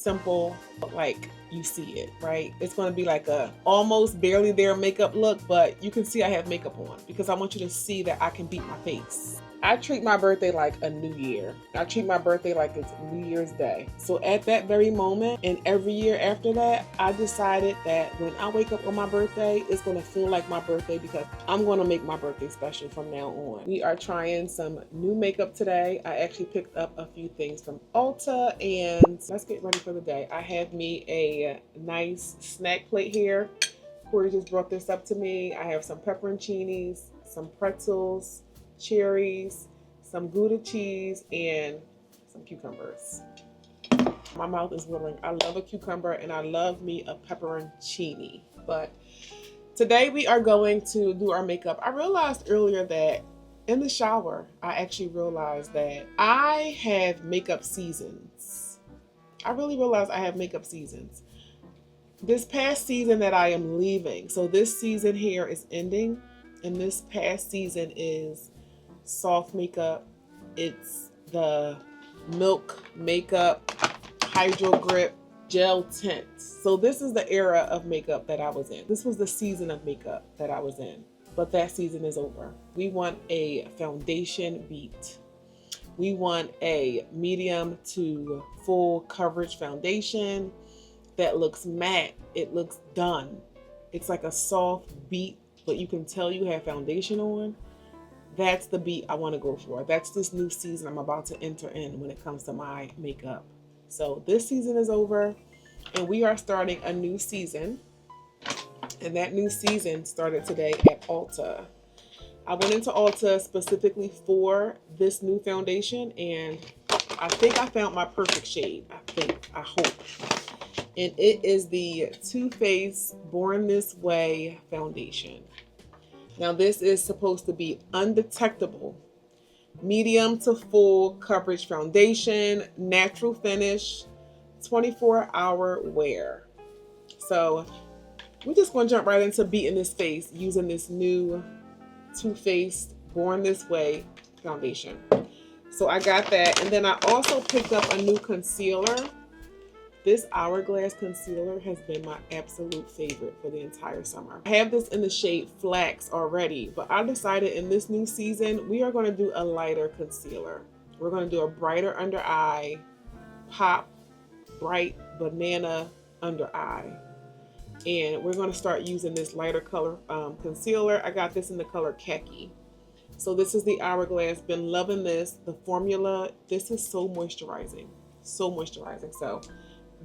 simple, but like you see it, right? It's going to be like a almost barely there makeup look, but you can see I have makeup on because I want you to see that I can beat my face. I treat my birthday like a new year. I treat my birthday like it's New Year's Day. So at that very moment and every year after that, I decided that when I wake up on my birthday, it's going to feel like my birthday because I'm going to make my birthday special from now on. We are trying some new makeup today. I actually picked up a few things from Ulta and let's get ready for the day. I have me a nice snack plate here. Corey just brought this up to me. I have some pepperoncinis, some pretzels, cherries, some Gouda cheese, and some cucumbers. My mouth is watering. I love a cucumber and I love me a pepperoncini. But today we are going to do our makeup. I realized earlier that in the shower, I actually realized that I have makeup seasons. I really realized I have makeup seasons. This past season that I am leaving, so this season here is ending, and this past season is soft makeup. It's the Milk Makeup Hydro Grip Gel Tint. So this is the era of makeup that I was in. This was the season of makeup that I was in, but that season is over. We want a foundation beat. We want a medium to full coverage foundation that looks matte. It looks done. It's like a soft beat, but you can tell you have foundation on. That's the beat I want to go for. That's this new season I'm about to enter in when it comes to my makeup. So this season is over and we are starting a new season. And that new season started today at Ulta. I went into Ulta specifically for this new foundation and I think I found my perfect shade. I hope. And it is the Too Faced Born This Way foundation. Now this is supposed to be undetectable, medium to full coverage foundation, natural finish, 24-hour wear. So we're just going to jump right into beating this face using this new Too Faced Born This Way foundation. So I got that, and then I also picked up a new concealer. This Hourglass concealer has been my absolute favorite for the entire summer. I have this in the shade Flax already, but I decided in this new season, we are going to do a lighter concealer. We're going to do a brighter under eye, pop, bright banana under eye. And we're going to start using this lighter color concealer. I got this in the color Khaki. So this is the Hourglass. Been loving this. The formula, this is so moisturizing. So moisturizing. So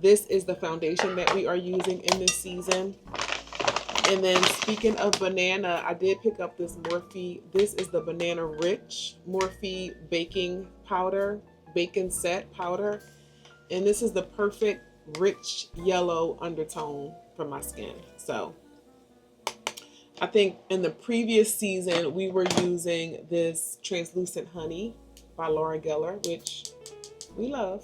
this is the foundation that we are using in this season. And then speaking of banana, I did pick up this Morphe. This is the Banana Rich Morphe Baking Powder, Bacon Set Powder. And this is the perfect rich yellow undertone for my skin. So I think in the previous season, we were using this Translucent Honey by Laura Geller, which we love.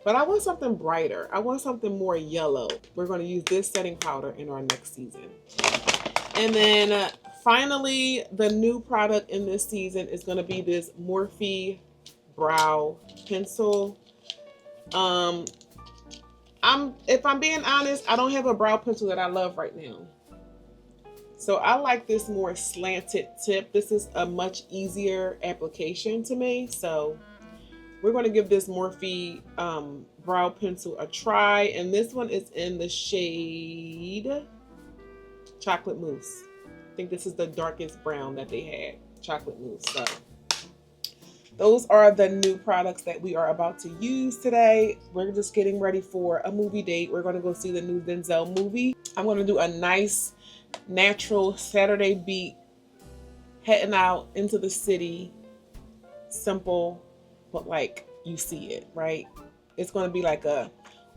But I want something brighter. I want something more yellow. We're going to use this setting powder in our next season. And then finally, the new product in this season is going to be this Morphe Brow Pencil. If I'm being honest, I don't have a brow pencil that I love right now. So I like this more slanted tip. This is a much easier application to me. So we're going to give this Morphe brow pencil a try. And this one is in the shade Chocolate Mousse. I think this is the darkest brown that they had, Chocolate Mousse. So those are the new products that we are about to use today. We're just getting ready for a movie date. We're going to go see the new Denzel movie. I'm going to do a nice, natural Saturday beat, heading out into the city. Simple, but like you see it, right? It's going to be like a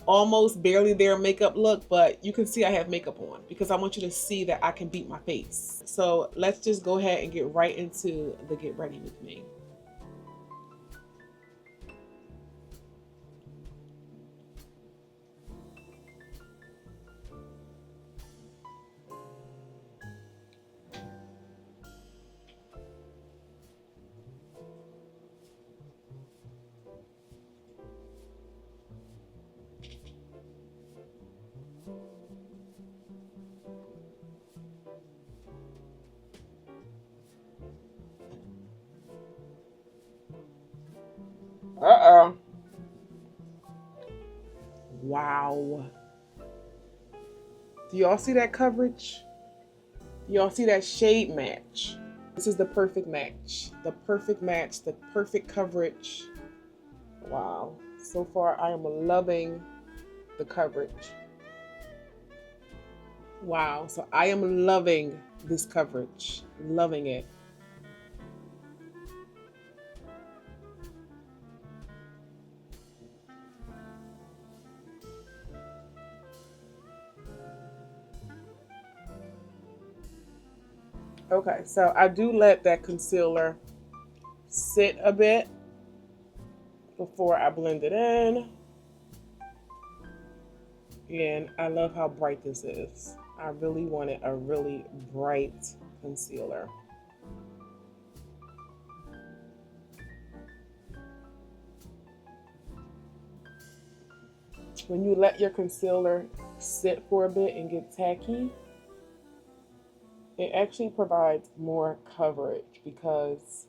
almost barely there makeup look, but you can see I have makeup on because I want you to see that I can beat my face. So let's just go ahead and get right into the get ready with me. Wow. Do y'all see that coverage? Y'all see that shade match? This is the perfect match. The perfect match, the perfect coverage. Wow. So far, I am loving the coverage. Wow. So I am loving this coverage. Loving it. Okay, so I do let that concealer sit a bit before I blend it in. And I love how bright this is. I really wanted a really bright concealer. When you let your concealer sit for a bit and get tacky, it actually provides more coverage because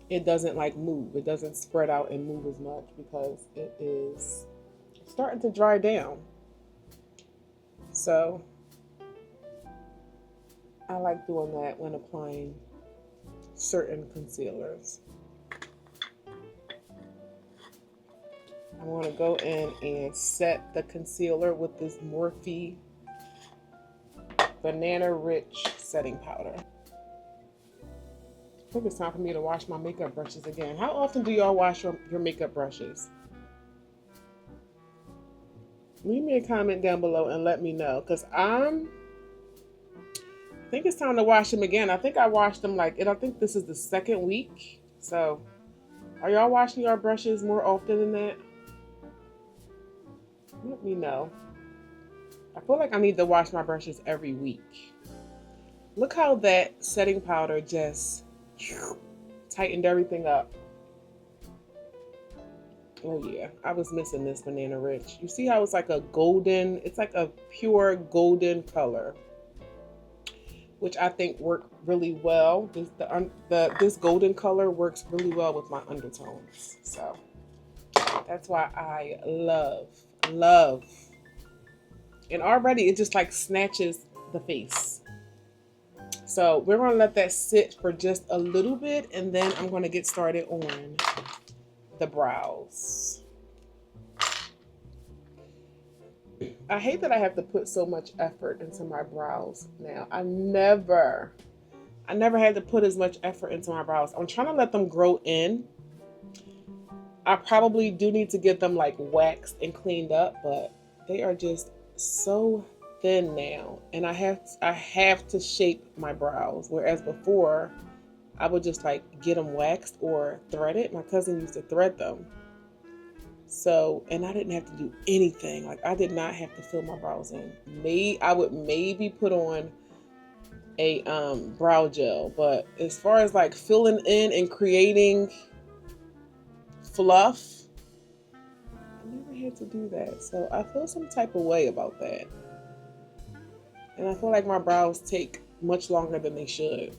it doesn't like move. It doesn't spread out and move as much because it is starting to dry down. So I like doing that when applying certain concealers. I want to go in and set the concealer with this Morphe Banana Rich setting powder. I think it's time for me to wash my makeup brushes again. How often do y'all wash your makeup brushes? Leave me a comment down below and let me know, because I think it's time to wash them again. I think I washed them I think this is the second week. So are y'all washing your brushes more often than that? Let me know. I feel like I need to wash my brushes every week. Look how that setting powder just tightened everything up. Oh yeah, I was missing this Banana Rich. You see how it's like a golden, it's like a pure golden color, which I think worked really well. This golden color works really well with my undertones. So that's why I love. And already it just like snatches the face. So we're gonna let that sit for just a little bit, and then I'm gonna get started on the brows. I hate that I have to put so much effort into my brows now. I never had to put as much effort into my brows. I'm trying to let them grow in. I probably do need to get them like waxed and cleaned up, but they are just so thin now, and I have to shape my brows, whereas before I would just like get them waxed or threaded. My cousin used to thread them. So, and I didn't have to do anything. Like I did not have to fill my brows in. I would maybe put on a brow gel, but as far as like filling in and creating fluff, I never had to do that. So I feel some type of way about that. And I feel like my brows take much longer than they should.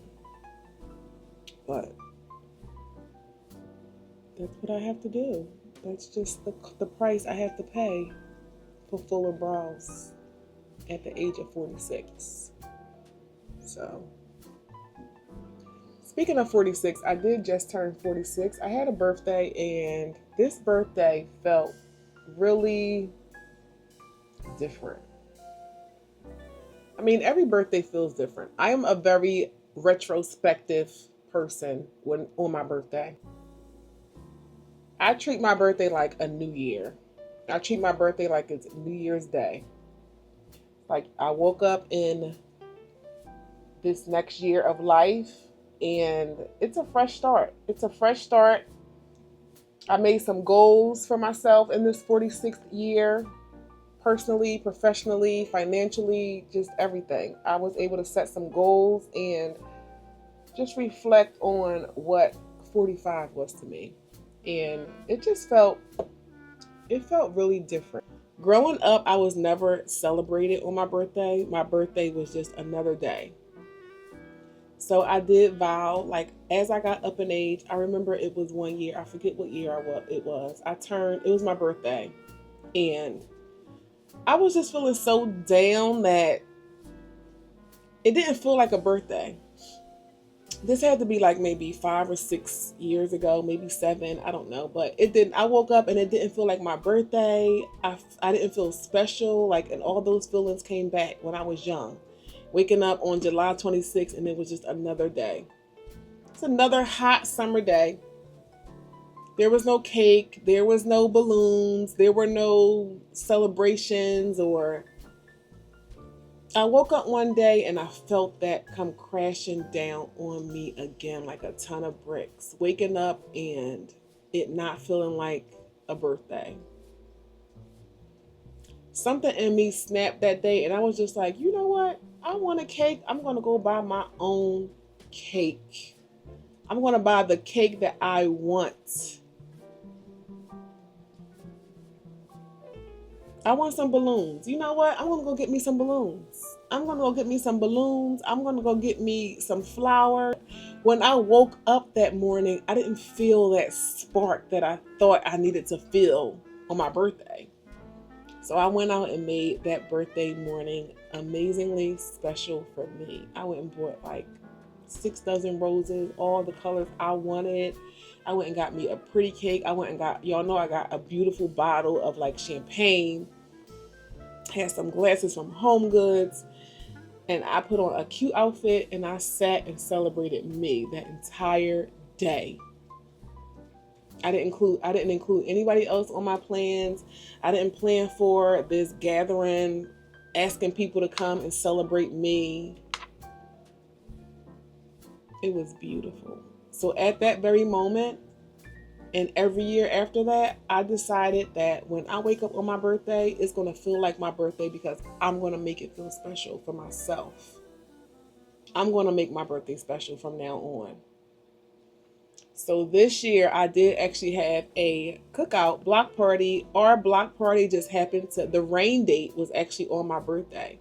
But that's what I have to do. That's just the price I have to pay for fuller brows at the age of 46. So, speaking of 46, I did just turn 46. I had a birthday, and this birthday felt really different. I mean, every birthday feels different. I am a very retrospective person on my birthday. I treat my birthday like a new year. I treat my birthday like it's New Year's Day. Like I woke up in this next year of life, and it's a fresh start. It's a fresh start. I made some goals for myself in this 46th year. Personally, professionally, financially, just everything. I was able to set some goals and just reflect on what 45 was to me. And it felt really different. Growing up, I was never celebrated on my birthday. My birthday was just another day. So I did vow, like as I got up in age, I remember it was one year, I forget what year it was. It was my birthday. And I was just feeling so down that it didn't feel like a birthday. This had to be like maybe 5 or 6 years ago, maybe 7, I don't know. But it didn't, I woke up and it didn't feel like my birthday. I didn't feel special, like, and all those feelings came back when I was young. Waking up on July 26th and it was just another day. It's another hot summer day. There was no cake, there was no balloons, there were no celebrations or I woke up one day and I felt that come crashing down on me again like a ton of bricks. Waking up and it not feeling like a birthday. Something in me snapped that day and I was just like, you know what? I want a cake. I'm going to go buy my own cake. I'm going to buy the cake that I want. I want some balloons. You know what? I'm going to go get me some balloons. I'm going to go get me some balloons. I'm going to go get me some flour. When I woke up that morning, I didn't feel that spark that I thought I needed to feel on my birthday. So I went out and made that birthday morning amazingly special for me. I went and bought like 6 dozen roses, all the colors I wanted. I went and got me a pretty cake. I went and got, y'all know I got a beautiful bottle of like champagne. Had some glasses from Home Goods. And I put on a cute outfit and I sat and celebrated me that entire day. I didn't include anybody else on my plans. I didn't plan for this gathering, asking people to come and celebrate me. It was beautiful. So at that very moment, and every year after that, I decided that when I wake up on my birthday, it's going to feel like my birthday because I'm going to make it feel special for myself. I'm going to make my birthday special from now on. So this year, I did actually have a cookout block party. Our block party just happened to, the rain date was actually on my birthday.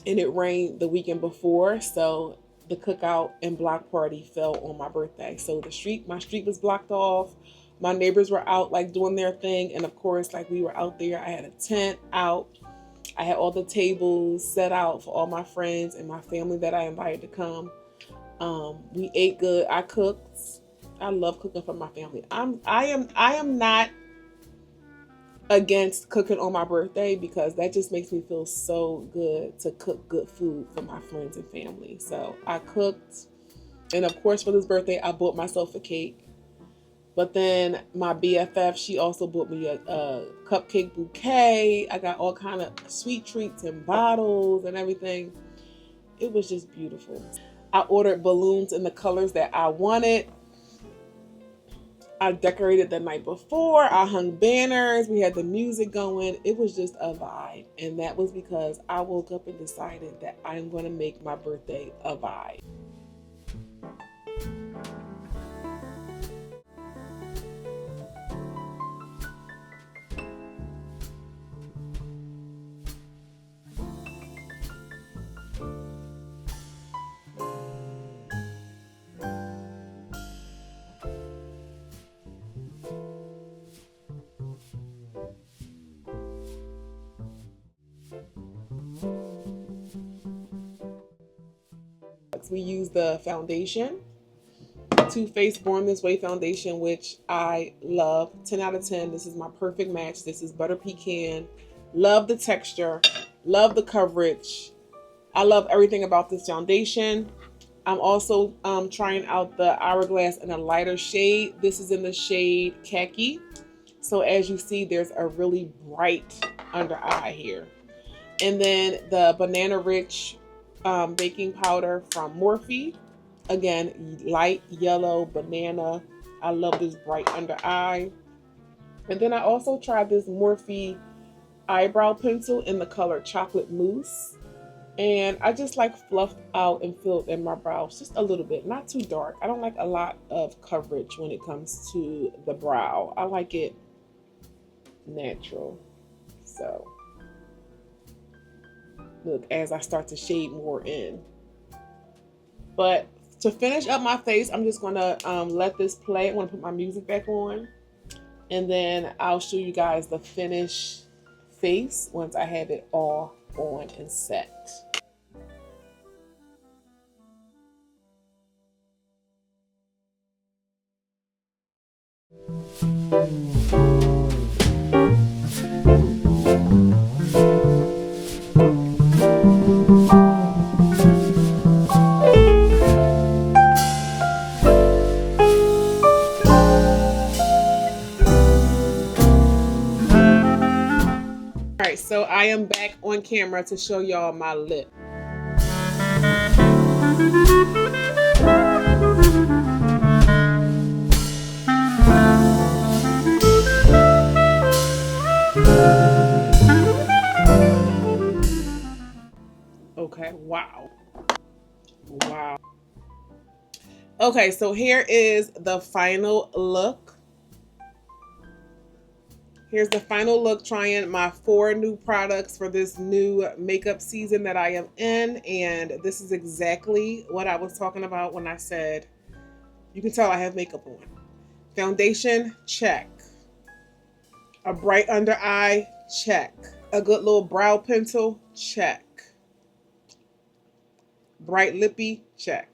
And it rained the weekend before, so the cookout and block party fell on my birthday. So my street was blocked off. My neighbors were out like doing their thing. And of course, like we were out there, I had a tent out. I had all the tables set out for all my friends and my family that I invited to come. We ate good. I cooked. I love cooking for my family. I am not against cooking on my birthday because that just makes me feel so good to cook good food for my friends and family. So I cooked, and of course for this birthday I bought myself a cake. But then my BFF, she also bought me a cupcake bouquet. I got all kind of sweet treats and bottles and everything. It was just beautiful. I ordered balloons in the colors that I wanted. I decorated the night before. I hung banners. We had the music going. It was just a vibe. And that was because I woke up and decided that I'm going to make my birthday a vibe. We use the foundation, Too Faced Born This Way foundation, which I love. 10 out of 10. This is my perfect match. This is butter pecan. Love the texture. Love the coverage. I love everything about this foundation. I'm also trying out the Hourglass in a lighter shade. This is in the shade Khaki. So as you see, there's a really bright under eye here. And then the Banana Rich baking powder from Morphe. Again, light yellow banana. I love this bright under eye. And then I also tried this Morphe eyebrow pencil in the color Chocolate Mousse. And I just like fluffed out and filled in my brows just a little bit, not too dark. I don't like a lot of coverage when it comes to the brow. I like it natural. So look, as I start to shade more in. But to finish up my face, I'm just gonna let this play. I want to put my music back on. And then I'll show you guys the finished face once I have it all on and set. All right, so I am back on camera to show y'all my lip. Okay, wow. Wow. Okay, so here is the final look. Here's the final look, trying my 4 new products for this new makeup season that I am in. And this is exactly what I was talking about when I said, you can tell I have makeup on. Foundation, check. A bright under eye, check. A good little brow pencil, check. Bright lippy, check.